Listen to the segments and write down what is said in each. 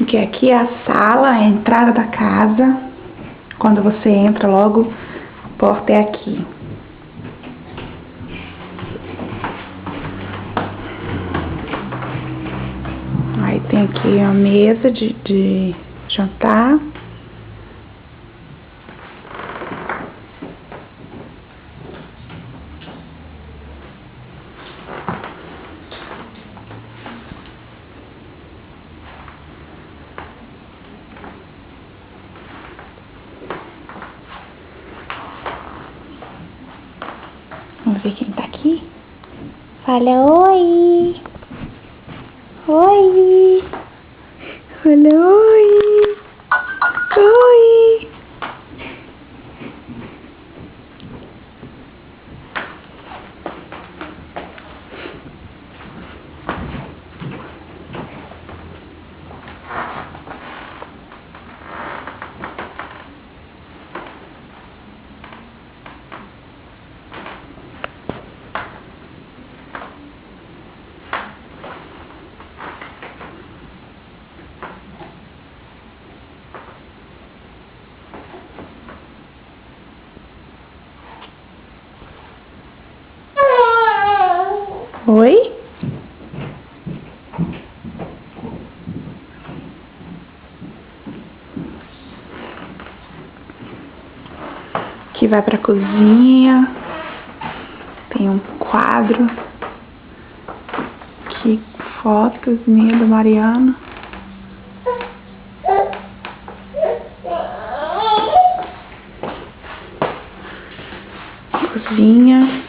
Que aqui é a sala, a entrada da casa. Quando você entra logo, a porta é aqui. Aí tem aqui a mesa de jantar. Vamos ver quem tá aqui. Fala oi! Oi! Fala oi! Oi! Oi? Aqui vai pra cozinha. Tem um quadro. Aqui, fotos minha da Mariana. Cozinha.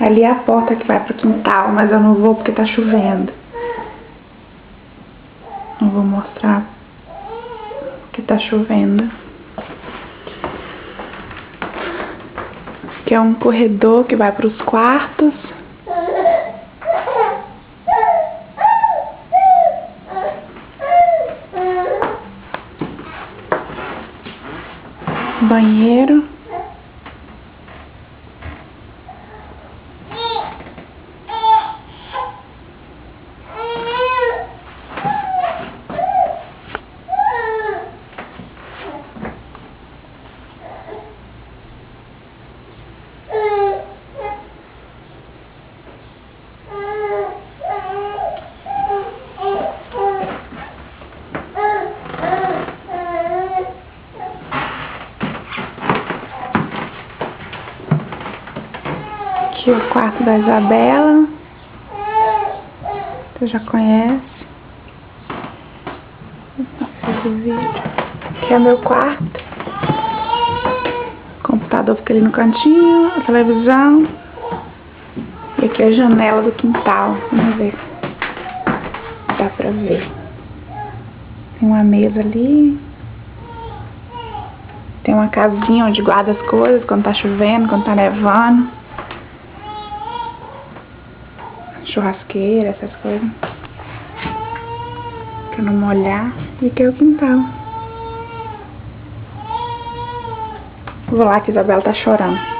Ali é a porta que vai pro quintal, mas eu não vou porque tá chovendo. Não vou mostrar porque tá chovendo. Aqui é um corredor que vai pros quartos. Banheiro. Aqui é o quarto da Isabela. Você já conhece. Aqui é meu quarto. O computador fica ali no cantinho, a televisão. E aqui é a janela do quintal. Vamos ver. Dá pra ver. Tem uma mesa ali. Tem uma casinha onde guarda as coisas quando tá chovendo, quando tá nevando. Churrasqueira, essas coisas. Pra não molhar. E aqui é o quintal. Vou lá que a Isabela tá chorando.